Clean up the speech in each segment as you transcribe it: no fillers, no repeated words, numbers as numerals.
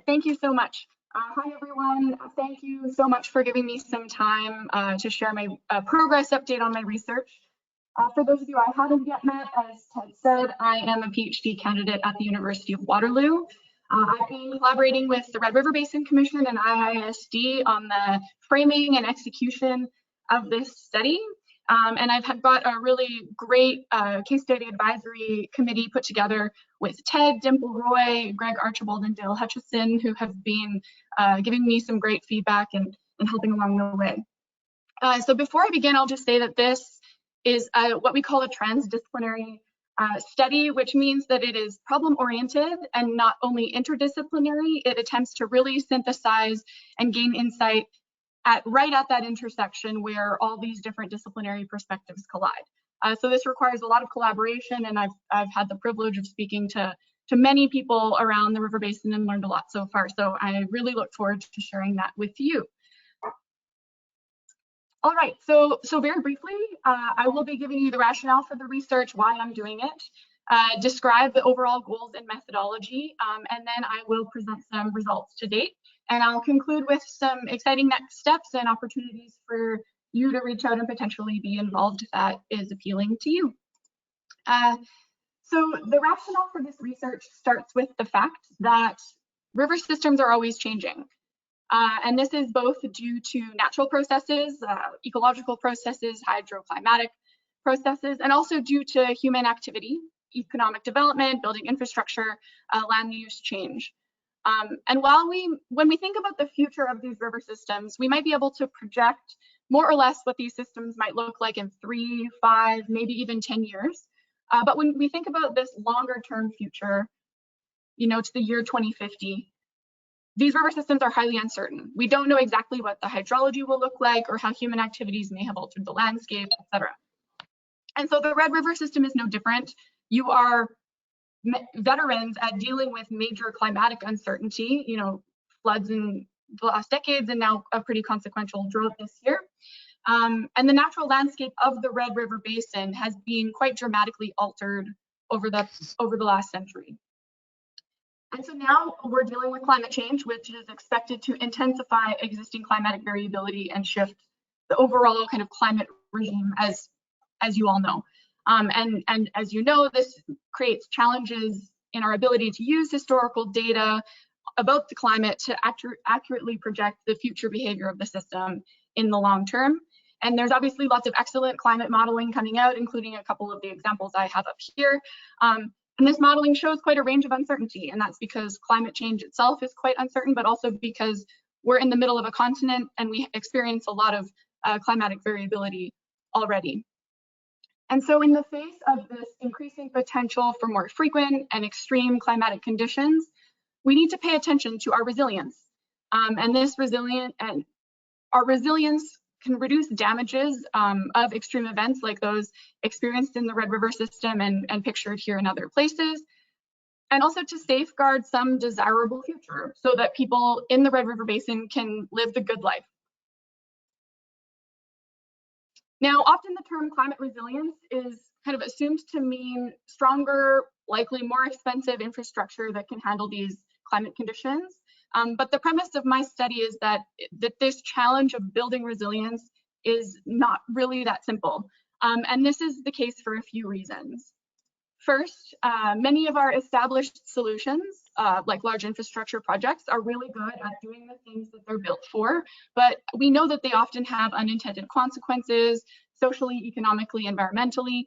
Thank you so much. Hi, everyone. Thank you so much for giving me some time to share my progress update on my research. For those of you I haven't yet met, as Ted said, I am a PhD candidate at the University of Waterloo. I've been collaborating with the Red River Basin Commission and IISD on the framing and execution of this study. And I've got a really great case study advisory committee put together with Ted, Dimple Roy, Greg Archibald, and Dale Hutchison, who have been giving me some great feedback and helping along the way. So before I begin, I'll just say that this is what we call a transdisciplinary study, which means that it is problem-oriented and not only interdisciplinary. It attempts to really synthesize and gain insight right at that intersection where all these different disciplinary perspectives collide. So this requires a lot of collaboration, and I've had the privilege of speaking to many people around the River Basin and learned a lot so far. So I really look forward to sharing that with you. All right, so very briefly, I will be giving you the rationale for the research, why I'm doing it, describe the overall goals and methodology, and then I will present some results to date. And I'll conclude with some exciting next steps and opportunities for you to reach out and potentially be involved if that is appealing to you. So the rationale for this research starts with the fact that river systems are always changing. And this is both due to natural processes, ecological processes, hydroclimatic processes, and also due to human activity, economic development, building infrastructure, land use change. And when we think about the future of these river systems, we might be able to project more or less what these systems might look like in 3, 5, maybe even 10 years. But when we think about this longer term future, to the year 2050, these river systems are highly uncertain. We don't know exactly what the hydrology will look like or how human activities may have altered the landscape, etc. And so the Red River system is no different. You are veterans at dealing with major climatic uncertainty, floods in the last decades and now a pretty consequential drought this year. And the natural landscape of the Red River Basin has been quite dramatically altered over the last century. And so now we're dealing with climate change, which is expected to intensify existing climatic variability and shift the overall kind of climate regime, as you all know. And as you know, this creates challenges in our ability to use historical data about the climate to accurately project the future behavior of the system in the long term. And there's obviously lots of excellent climate modeling coming out, including a couple of the examples I have up here. And this modeling shows quite a range of uncertainty, and that's because climate change itself is quite uncertain, but also because we're in the middle of a continent and we experience a lot of climatic variability already. And so in the face of this increasing potential for more frequent and extreme climatic conditions, we need to pay attention to our resilience. Our resilience can reduce damages of extreme events like those experienced in the Red River system and pictured here in other places, and also to safeguard some desirable future so that people in the Red River Basin can live the good life. Now, often the term climate resilience is kind of assumed to mean stronger, likely more expensive infrastructure that can handle these climate conditions. But the premise of my study is that this challenge of building resilience is not really that simple. And this is the case for a few reasons. First, many of our established solutions, like large infrastructure projects, are really good at doing the things that they're built for, but we know that they often have unintended consequences, socially, economically, environmentally.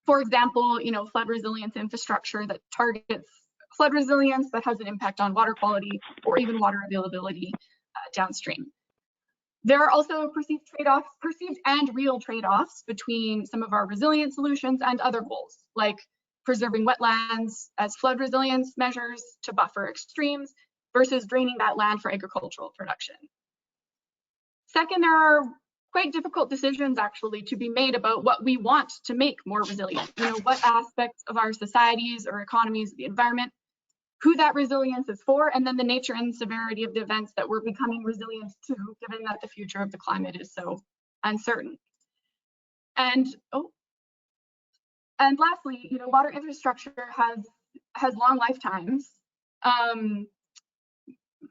For example, flood resilience infrastructure that targets flood resilience that has an impact on water quality or even water availability downstream. There are also perceived and real trade-offs between some of our resilient solutions and other goals, like preserving wetlands as flood resilience measures to buffer extremes versus draining that land for agricultural production. Second, there are quite difficult decisions actually to be made about what we want to make more resilient. What aspects of our societies or economies, the environment, who that resilience is for, and then the nature and severity of the events that we're becoming resilient to, given that the future of the climate is so uncertain. And lastly, water infrastructure has long lifetimes.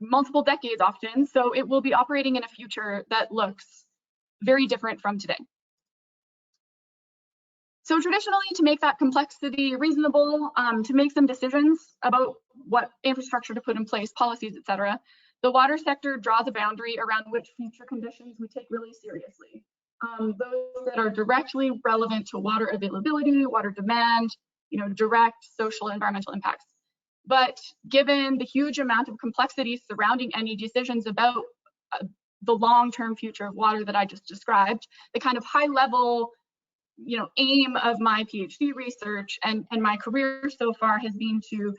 multiple decades often, so it will be operating in a future that looks very different from today. So traditionally, to make that complexity reasonable, to make some decisions about what infrastructure to put in place, policies, etc., the water sector draws a boundary around which future conditions we take really seriously. Those that are directly relevant to water availability, water demand, direct social environmental impacts. But given the huge amount of complexity surrounding any decisions about the long-term future of water that I just described, the kind of high-level aim of my PhD research and my career so far has been to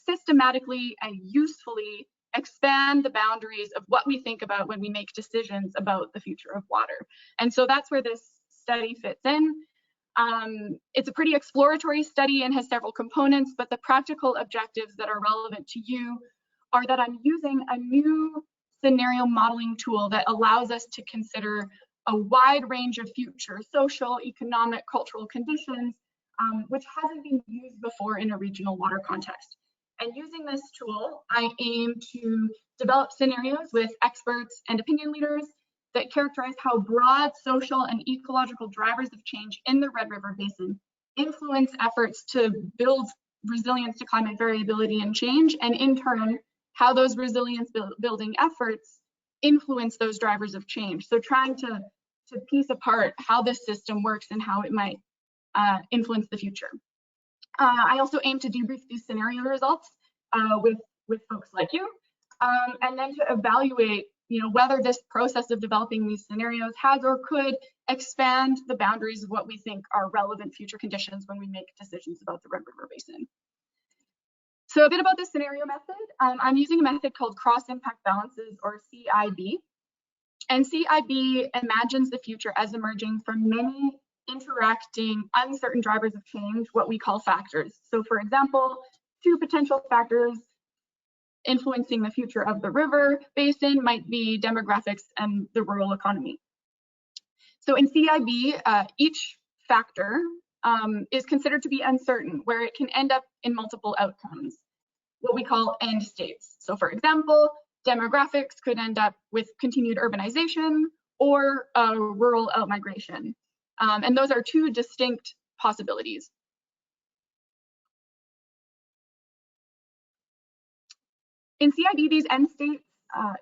systematically and usefully expand the boundaries of what we think about when we make decisions about the future of water. And so that's where this study fits in. It's a pretty exploratory study and has several components, but the practical objectives that are relevant to you are that I'm using a new scenario modeling tool that allows us to consider a wide range of future social, economic, cultural conditions, which hasn't been used before in a regional water context. And using this tool, I aim to develop scenarios with experts and opinion leaders that characterize how broad social and ecological drivers of change in the Red River Basin influence efforts to build resilience to climate variability and change, and in turn, how those resilience building efforts influence those drivers of change. So trying to piece apart how this system works and how it might influence the future. I also aim to debrief these scenario results with folks like you, and then to evaluate whether this process of developing these scenarios has or could expand the boundaries of what we think are relevant future conditions when we make decisions about the Red River Basin. So a bit about the scenario method. I'm using a method called cross-impact balances, or CIB. And CIB imagines the future as emerging from many interacting uncertain drivers of change, what we call factors. So for example, two potential factors influencing the future of the river basin might be demographics and the rural economy. So in CIB, each factor is considered to be uncertain, where it can end up in multiple outcomes, what we call end states. So for example, demographics could end up with continued urbanization or rural outmigration. And those are two distinct possibilities. In CIB, these end states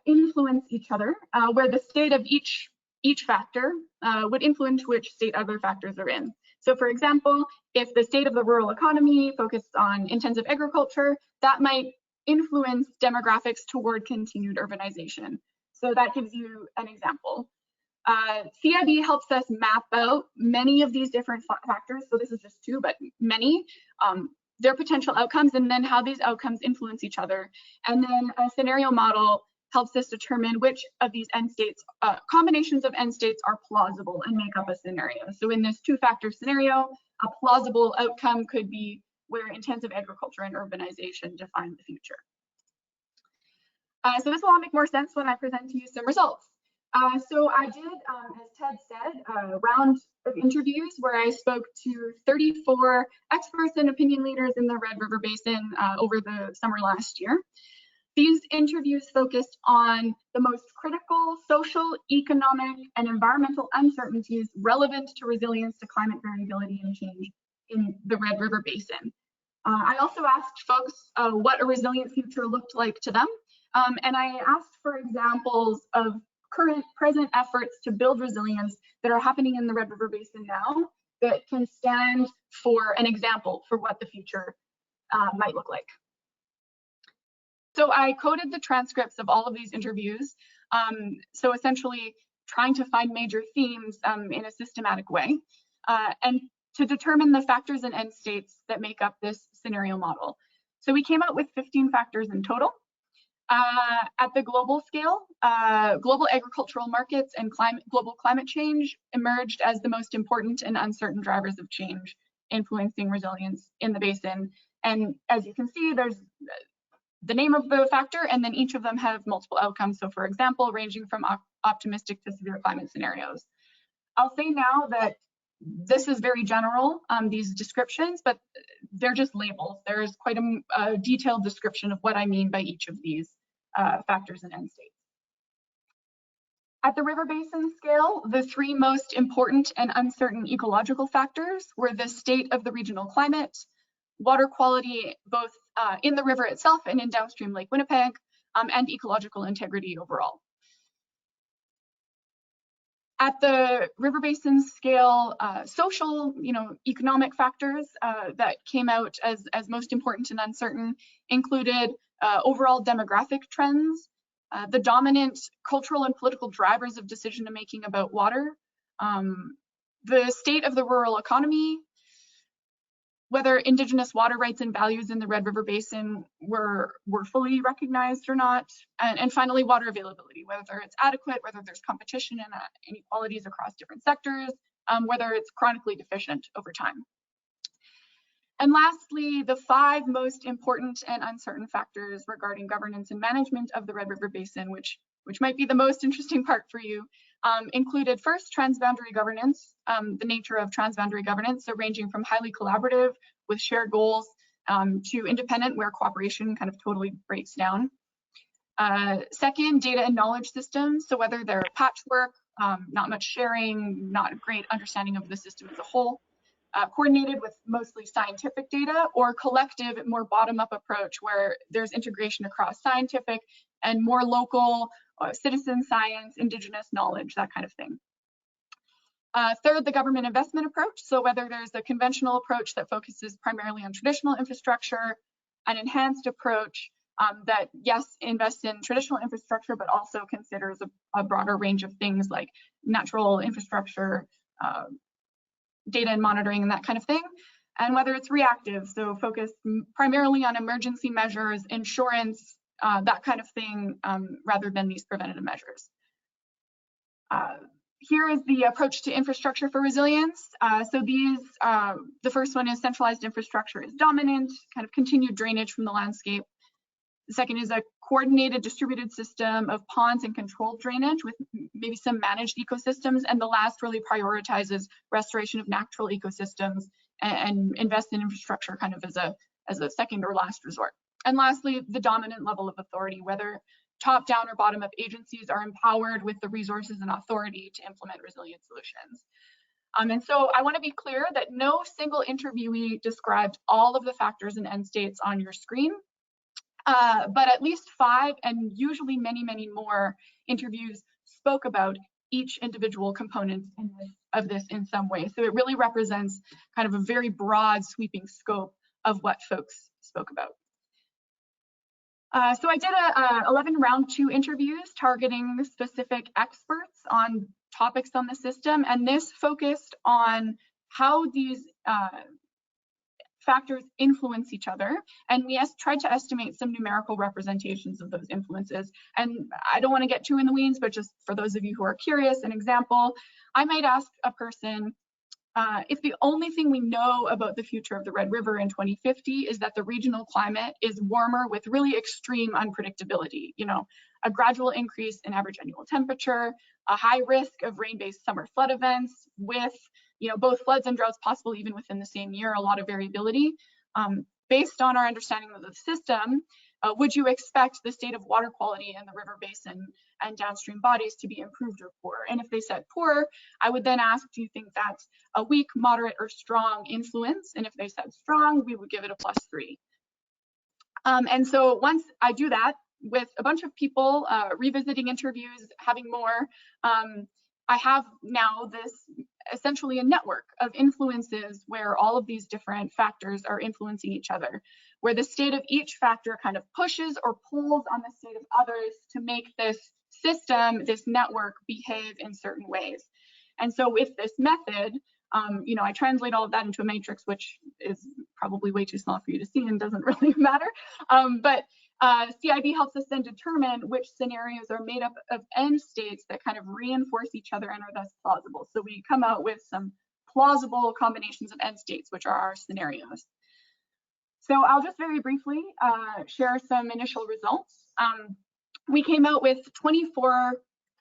influence each other, where the state of each factor would influence which state other factors are in. So for example, if the state of the rural economy focused on intensive agriculture, that might influence demographics toward continued urbanization. So that gives you an example. CIB helps us map out many of these different factors. So this is just two, but many, their potential outcomes, and then how these outcomes influence each other. And then a scenario model helps us determine which of these end states, combinations of end states are plausible and make up a scenario. So in this two-factor scenario, a plausible outcome could be where intensive agriculture and urbanization define the future. So this will all make more sense when I present to you some results. So I did, as Ted said, a round of interviews where I spoke to 34 experts and opinion leaders in the Red River Basin over the summer last year. These interviews focused on the most critical social, economic, and environmental uncertainties relevant to resilience to climate variability and change in the Red River Basin. I also asked folks what a resilient future looked like to them, and I asked for examples of present efforts to build resilience that are happening in the Red River Basin now that can stand for an example for what the future might look like. So I coded the transcripts of all of these interviews, so essentially trying to find major themes in a systematic way, and to determine the factors and end states that make up this scenario model. So we came out with 15 factors in total. At the global scale, global agricultural markets and global climate change emerged as the most important and uncertain drivers of change influencing resilience in the basin. And as you can see, there's the name of the factor, and then each of them have multiple outcomes. So for example, ranging from optimistic to severe climate scenarios. I'll say now that this is very general, these descriptions, but they're just labels. There's quite a detailed description of what I mean by each of these factors and end states. At the river basin scale, the three most important and uncertain ecological factors were the state of the regional climate, water quality both in the river itself and in downstream Lake Winnipeg, and ecological integrity overall. At the river basin scale, social, economic factors that came out as most important and uncertain included overall demographic trends, the dominant cultural and political drivers of decision-making about water, the state of the rural economy, whether Indigenous water rights and values in the Red River Basin were fully recognized or not, and finally water availability, whether it's adequate, whether there's competition and inequalities across different sectors, whether it's chronically deficient over time. And lastly, the five most important and uncertain factors regarding governance and management of the Red River Basin, which might be the most interesting part for you, included first transboundary governance, the nature of transboundary governance, so ranging from highly collaborative with shared goals to independent where cooperation kind of totally breaks down. Second, data and knowledge systems, so whether they're patchwork, not much sharing, not a great understanding of the system as a whole. Coordinated with mostly scientific data, or collective, more bottom-up approach where there's integration across scientific and more local citizen science, Indigenous knowledge, that kind of thing. Third, the government investment approach. So whether there's a conventional approach that focuses primarily on traditional infrastructure, an enhanced approach that, yes, invests in traditional infrastructure, but also considers a broader range of things like natural infrastructure, data and monitoring and that kind of thing, and whether it's reactive, so focused primarily on emergency measures, insurance, that kind of thing, rather than these preventative measures. Here is the approach to infrastructure for resilience. So these, the first one is centralized infrastructure is dominant, kind of continued drainage from the landscape. The second is a coordinated distributed system of ponds and controlled drainage with maybe some managed ecosystems. And the last really prioritizes restoration of natural ecosystems and invest in infrastructure kind of as a second or last resort. And lastly, the dominant level of authority, whether top down or bottom up agencies are empowered with the resources and authority to implement resilient solutions. And so I want to be clear that no single interviewee described all of the factors and end states on your screen. But at least 5 and usually many, many more interviews spoke about each individual component of this in some way. So it really represents kind of a very broad sweeping scope of what folks spoke about. So I did 11 round 2 interviews targeting specific experts on topics on the system, and this focused on how these factors influence each other, and we tried to estimate some numerical representations of those influences. And I don't want to get too in the weeds, but just for those of you who are curious, an example, I might ask a person, if the only thing we know about the future of the Red River in 2050 is that the regional climate is warmer with really extreme unpredictability, a gradual increase in average annual temperature, a high risk of rain-based summer flood events with both floods and droughts possible even within the same year, a lot of variability. Based on our understanding of the system, would you expect the state of water quality in the river basin and downstream bodies to be improved or poor? And if they said poor, I would then ask, do you think that's a weak, moderate, or strong influence? And if they said strong, we would give it a +3. And so once I do that with a bunch of people, revisiting interviews, having more, I have now this essentially a network of influences where all of these different factors are influencing each other, where the state of each factor kind of pushes or pulls on the state of others to make this system, this network, behave in certain ways. And so with this method, I translate all of that into a matrix, which is probably way too small for you to see and doesn't really matter. But CIB helps us then determine which scenarios are made up of end states that kind of reinforce each other and are thus plausible. So we come out with some plausible combinations of end states, which are our scenarios. So I'll just very briefly share some initial results. We came out with 24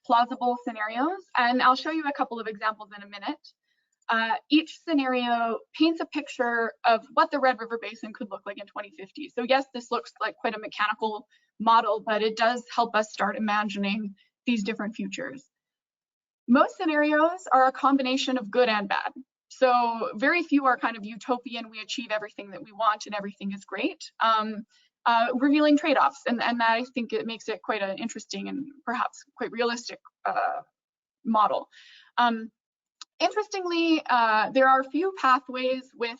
plausible scenarios, and I'll show you a couple of examples in a minute. Each scenario paints a picture of what the Red River Basin could look like in 2050. So yes, this looks like quite a mechanical model, but it does help us start imagining these different futures. Most scenarios are a combination of good and bad. So very few are kind of utopian, we achieve everything that we want and everything is great. Revealing trade-offs, and that, I think it makes it quite an interesting and perhaps quite realistic model. Interestingly, there are few pathways with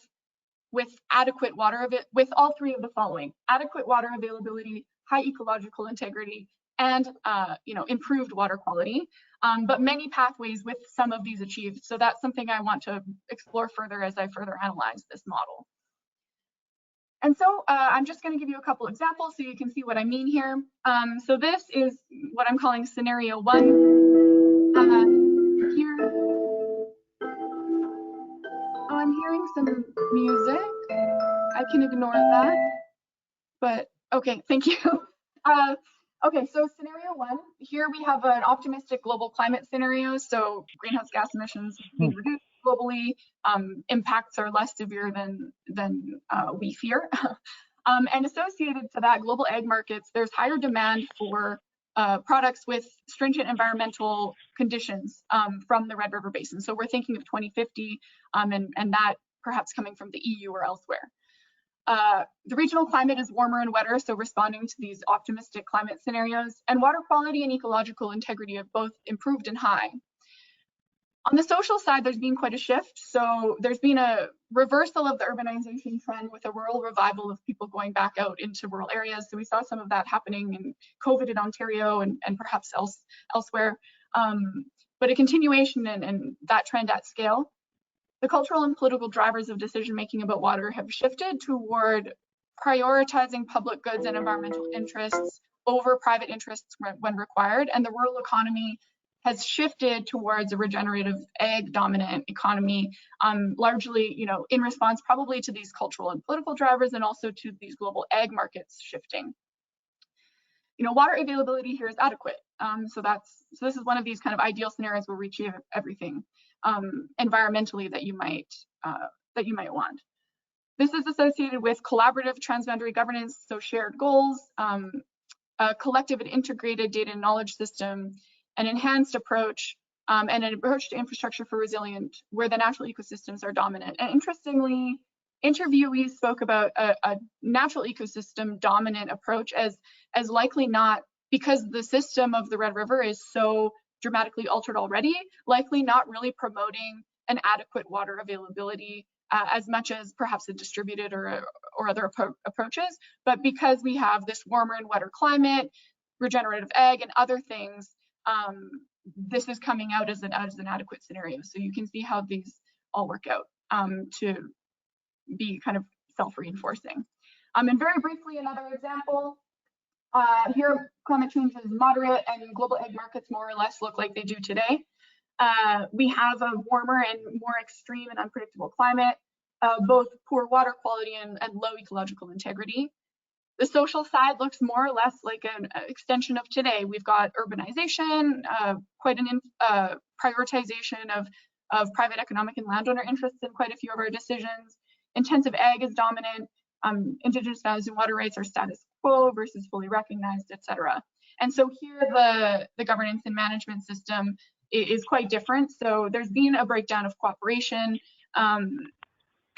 adequate water, with all three of the following: adequate water availability, high ecological integrity, and improved water quality. But many pathways with some of these achieved. So that's something I want to explore further as I further analyze this model. And so I'm just going to give you a couple examples so you can see what I mean here. So this is what I'm calling scenario 1. Here, I'm hearing some music. I can ignore that, but okay, thank you. Okay, so scenario 1, here we have an optimistic global climate scenario. So greenhouse gas emissions being reduced globally, impacts are less severe than we fear. And associated to that, global ag markets, there's higher demand for products with stringent environmental conditions from the Red River Basin. So we're thinking of 2050 and that perhaps coming from the EU or elsewhere. The regional climate is warmer and wetter, so responding to these optimistic climate scenarios, and water quality and ecological integrity have both improved and high. On the social side, there's been quite a shift. So there's been a reversal of the urbanization trend with a rural revival of people going back out into rural areas. So we saw some of that happening in COVID in Ontario and perhaps elsewhere, but a continuation and that trend at scale. The cultural and political drivers of decision-making about water have shifted toward prioritizing public goods and environmental interests over private interests when required, and the rural economy has shifted towards a regenerative ag-dominant economy, largely, in response probably to these cultural and political drivers, and also to these global ag markets shifting. Water availability here is adequate. So this is one of these kind of ideal scenarios where we achieve everything environmentally that you might want. This is associated with collaborative transboundary governance, so shared goals, a collective and integrated data and knowledge system, an enhanced approach, and an approach to infrastructure for resilient, where the natural ecosystems are dominant. And interestingly, interviewees spoke about a natural ecosystem dominant approach as likely not, because the system of the Red River is so dramatically altered already, likely not really promoting an adequate water availability as much as perhaps a distributed or other approaches, but because we have this warmer and wetter climate, regenerative ag and other things, this is coming out as an adequate scenario. So you can see how these all work out to be kind of self-reinforcing. And very briefly, another example. Here, climate change is moderate and global ag markets more or less look like they do today. We have a warmer and more extreme and unpredictable climate, both poor water quality and low ecological integrity. The social side looks more or less like an extension of today. We've got urbanization, quite an prioritization of private economic and landowner interests in quite a few of our decisions. Intensive ag is dominant. Indigenous values and water rights are status quo versus fully recognized, etc. And so here the governance and management system is quite different. So there's been a breakdown of cooperation,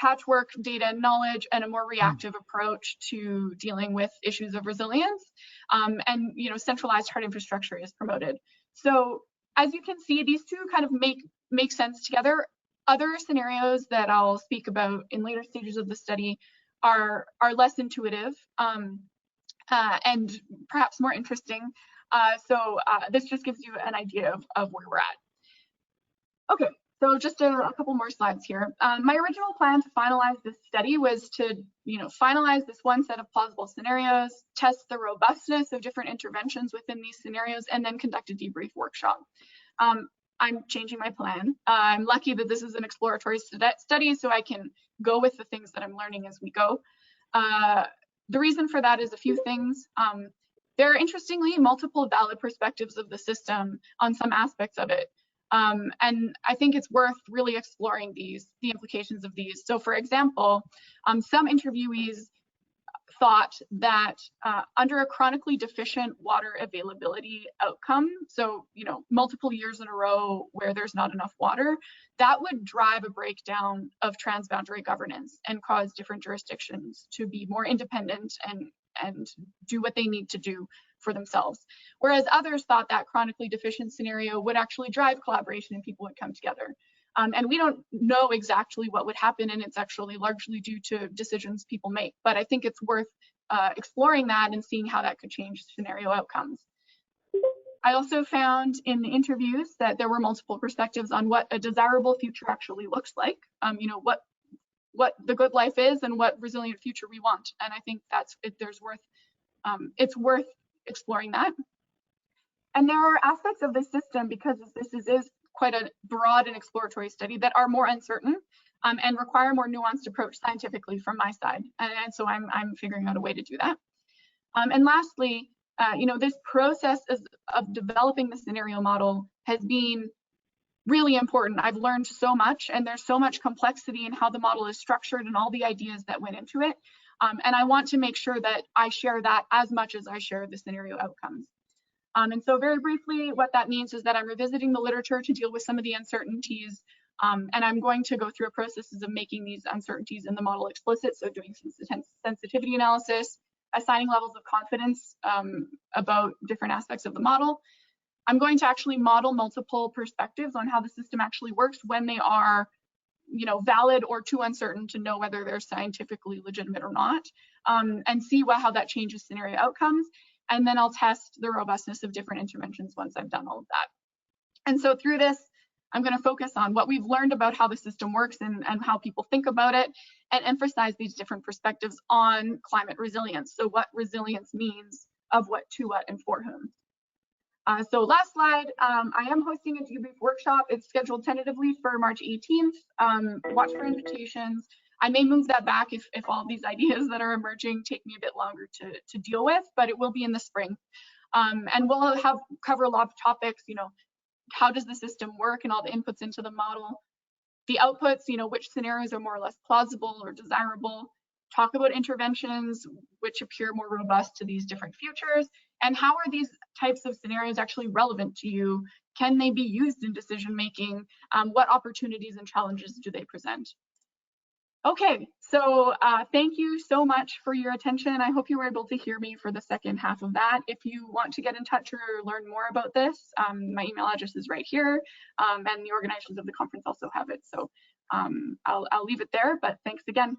patchwork, data and knowledge, and a more reactive approach to dealing with issues of resilience. And centralized hard infrastructure is promoted. So as you can see, these two kind of make sense together. Other scenarios that I'll speak about in later stages of the study are less intuitive and perhaps more interesting. So this just gives you an idea of where we're at. Okay, so just a couple more slides here. My original plan to finalize this study was to finalize this one set of plausible scenarios, test the robustness of different interventions within these scenarios, and then conduct a debrief workshop. I'm changing my plan. I'm lucky that this is an exploratory study, so I can go with the things that I'm learning as we go. The reason for that is a few things. There are interestingly multiple valid perspectives of the system on some aspects of it. And I think it's worth really exploring the implications of these. So for example, some interviewees thought that under a chronically deficient water availability outcome, so multiple years in a row where there's not enough water, that would drive a breakdown of transboundary governance and cause different jurisdictions to be more independent and do what they need to do for themselves. Whereas others thought that chronically deficient scenario would actually drive collaboration and people would come together. And we don't know exactly what would happen, and it's actually largely due to decisions people make. But I think it's worth exploring that and seeing how that could change scenario outcomes. I also found in the interviews that there were multiple perspectives on what a desirable future actually looks like, what the good life is and what resilient future we want. And I think it's worth exploring that. And there are aspects of this system, because this is quite a broad and exploratory study, that are more uncertain and require a more nuanced approach scientifically from my side. And so I'm figuring out a way to do that. And lastly, this process of developing the scenario model has been really important. I've learned so much, and there's so much complexity in how the model is structured and all the ideas that went into it. And I want to make sure that I share that as much as I share the scenario outcomes. And so very briefly, what that means is that I'm revisiting the literature to deal with some of the uncertainties, and I'm going to go through a process of making these uncertainties in the model explicit, so doing some sensitivity analysis, assigning levels of confidence about different aspects of the model. I'm going to actually model multiple perspectives on how the system actually works when they are valid or too uncertain to know whether they're scientifically legitimate or not, and see how that changes scenario outcomes. And then I'll test the robustness of different interventions once I've done all of that. And so through this, I'm going to focus on what we've learned about how the system works and how people think about it, and emphasize these different perspectives on climate resilience. So what resilience means, of what, to what, and for whom. So last slide, I am hosting a debrief workshop. It's scheduled tentatively for March 18th. Watch for invitations. I may move that back if all these ideas that are emerging take me a bit longer to deal with, but it will be in the spring. And we'll cover a lot of topics, how does the system work and all the inputs into the model, the outputs, which scenarios are more or less plausible or desirable, talk about interventions which appear more robust to these different futures, and how are these types of scenarios actually relevant to you? Can they be used in decision making? What opportunities and challenges do they present? Okay, so thank you so much for your attention. I hope you were able to hear me for the second half of that. If you want to get in touch or learn more about this, my email address is right here, and the organizers of the conference also have it. So I'll leave it there, but thanks again.